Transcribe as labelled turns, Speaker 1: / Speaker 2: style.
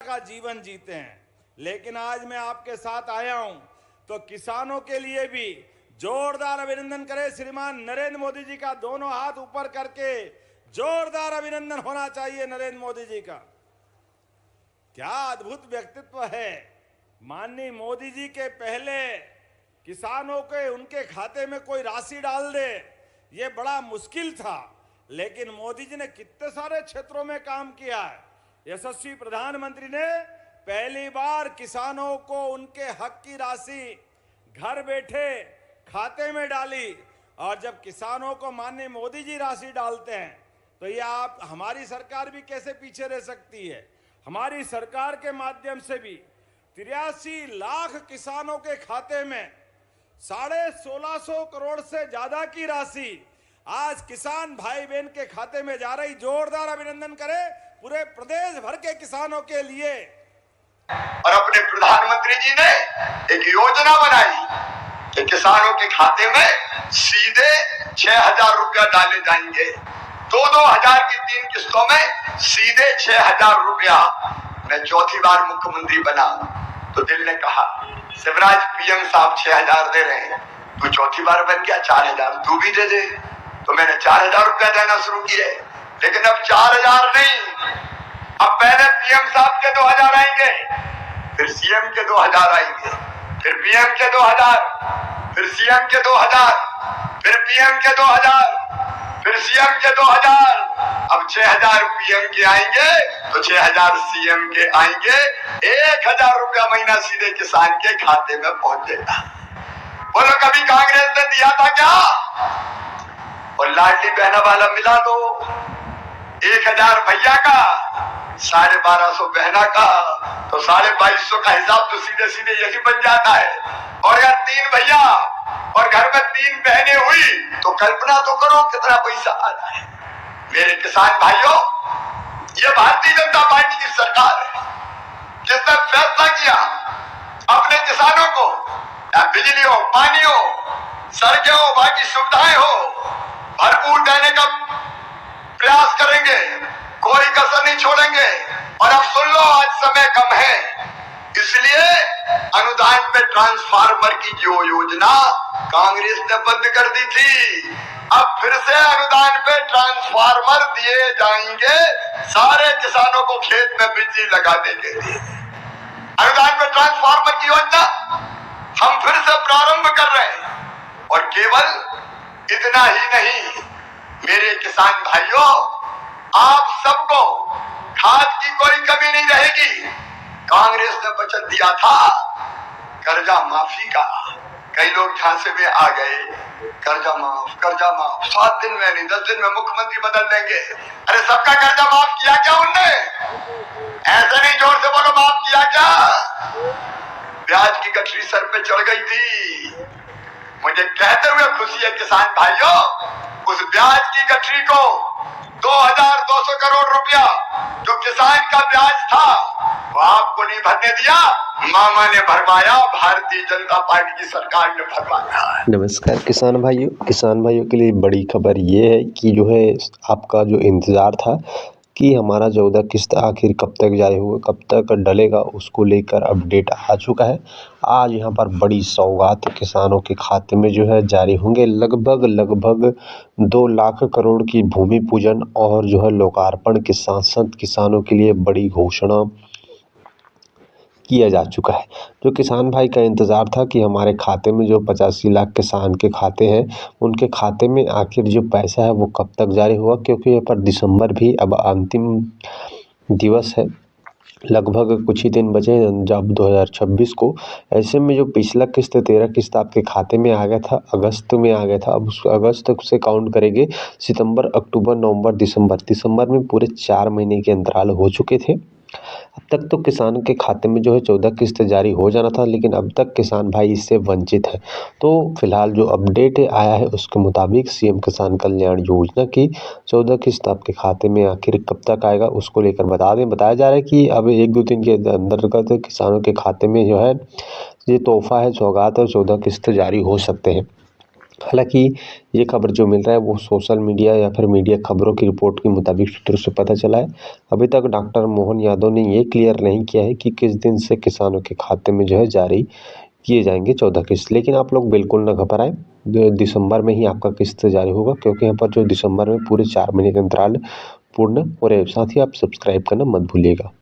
Speaker 1: का जीवन जीते हैं। लेकिन आज मैं आपके साथ आया हूं तो किसानों के लिए भी जोरदार अभिनंदन करें। श्रीमान नरेंद्र मोदी जी का दोनों हाथ ऊपर करके जोरदार अभिनंदन होना चाहिए नरेंद्र मोदी जी का। क्या अद्भुत व्यक्तित्व है। माननीय मोदी जी के पहले किसानों के उनके खाते में कोई राशि डाल दे ये बड़ा मुश्किल था, लेकिन मोदी जी ने कितने सारे क्षेत्रों में काम किया है। यशस्वी प्रधानमंत्री ने पहली बार किसानों को उनके हक की राशि घर बैठे खाते में डाली, और जब किसानों को माननीय मोदी जी राशि डालते हैं तो ये आप हमारी सरकार भी कैसे पीछे रह सकती है। हमारी सरकार के माध्यम से भी 83 लाख किसानों के खाते में 1650 करोड़ से ज्यादा की राशि आज किसान भाई बहन के खाते में जा रही। जोरदार अभिनंदन करें पूरे प्रदेश भर के किसानों के लिए।
Speaker 2: और अपने प्रधानमंत्री जी ने एक योजना बनाई कि किसानों के खाते में सीधे 6000 रुपया डाले जाएंगे। 2-2 की 3 किस्तों में सीधे 6000 रुपया। मैं चौथी बार मुख्यमंत्री बना तो दिल ने कहा शिवराज पीएम साहब 6000 दे रहे हैं, तू चौथी बार बन गया 4000 तू भी दे दे। तो मैंने 4000 रुपया देना शुरू किए। लेकिन अब 4000 नहीं, अब पहले पीएम साहब के 2000 आएंगे, फिर सीएम के 2000 आएंगे, फिर पीएम के 2000, फिर सीएम के 2000, फिर पीएम के 2000, फिर सीएम के 2000। अब 6000 पीएम के आएंगे तो 6000 सीएम के आएंगे। 1000 रुपया महीना सीधे किसान के खाते में पहुंचेगा। बोलो कभी कांग्रेस ने दिया था क्या? और लाडली बहना वाला मिला दो। 1000 भैया का, 1250 बहना का, तो 2250 का हिसाब तो सीधे सीधे यही बन जाता है। और अगर 3 भैया और घर में 3 बहनें हुई तो कल्पना तो करो कितना पैसा आ रहा है। मेरे किसान भाइयों, ये भारतीय जनता पार्टी की सरकार है जिसने फैसला किया अपने किसानों को बिजली हो, पानी हो, सड़कें हो, बाकी सुविधाएं हो, भरपूर देने का प्रयास करेंगे, कोई कसर नहीं छोड़ेंगे। और अब सुन लो, आज समय कम है, इसलिए अनुदान पे ट्रांसफार्मर की जो योजना कांग्रेस ने बंद कर दी थी, अब फिर से अनुदान पे ट्रांसफार्मर दिए जाएंगे सारे किसानों को खेत में बिजली लगाने के लिए। अनुदान पे ट्रांसफार्मर की योजना हम फिर से प्रारंभ कर रहे हैं। और केवल इतना ही नहीं, मेरे किसान भाइयों, आप सबको खाद की कोई कमी नहीं रहेगी। कांग्रेस ने वचन दिया था कर्जा माफी का, कई लोग झांसे में आ गए, कर्जा माफ 7 दिन में नहीं 10 दिन में मुख्यमंत्री बदल देंगे। अरे सबका कर्जा माफ किया क्या उनने? ऐसे नहीं, जोर से बोलो, माफ किया क्या? ब्याज की गठरी सर पे चढ़ गई थी। मुझे कहते हुए खुशी है किसान भाइयों, उस ब्याज की गठरी को 2200 करोड़ रुपया जो किसान का ब्याज था वो आपको नहीं भरने दिया, मामा ने भरवाया, भारतीय जनता पार्टी की सरकार ने भरवाया।
Speaker 3: नमस्कार किसान भाइयों के लिए बड़ी खबर ये है कि जो है आपका जो इंतज़ार था कि हमारा 14 किस्त आखिर कब तक जारी होगा, कब तक डलेगा, उसको लेकर अपडेट आ चुका है। आज यहाँ पर बड़ी सौगात किसानों के खाते में जो है जारी होंगे। लगभग 2 लाख करोड़ की भूमि पूजन और जो है लोकार्पण के साथ साथ किसानों के लिए बड़ी घोषणा किया जा चुका है। जो किसान भाई का इंतज़ार था कि हमारे खाते में जो 85 लाख किसान के खाते हैं उनके खाते में आखिर जो पैसा है वो कब तक जारी हुआ, क्योंकि यहाँ पर दिसंबर भी अब अंतिम दिवस है, लगभग कुछ ही दिन बचे जब 2026 को। ऐसे में जो पिछला किस्त 13 किस्त आपके खाते में आ गया था, अगस्त में आ गया था, अब उस अगस्त से काउंट करेंगे सितंबर, अक्टूबर, नवंबर, दिसंबर में पूरे 4 महीने के अंतराल हो चुके थे। अब तक तो किसान के खाते में जो है 14 किस्त जारी हो जाना था, लेकिन अब तक किसान भाई इससे वंचित है। तो फिलहाल जो अपडेट आया है उसके मुताबिक सीएम किसान कल्याण योजना की 14 किस्त आपके खाते में आखिर कब तक आएगा उसको लेकर बताया जा रहा है कि अब 1-2 दिन के अंतर्गत किसानों के खाते में जो है ये तोहफा है, सौगात है, 14 किस्त जारी हो सकते हैं। हालांकि ये खबर जो मिल रहा है वो सोशल मीडिया या फिर मीडिया खबरों की रिपोर्ट के मुताबिक सूत्रों से पता चला है। अभी तक डॉक्टर मोहन यादव ने ये क्लियर नहीं किया है कि किस दिन से किसानों के खाते में जो है जारी किए जाएंगे 14 किस्त। लेकिन आप लोग बिल्कुल न घबराएं, दिसंबर में ही आपका किस्त जारी होगा, क्योंकि यहाँ पर जो दिसंबर में पूरे 4 महीने का अंतराल पूर्ण हो रहे। साथ ही आप सब्सक्राइब करना मत भूलिएगा।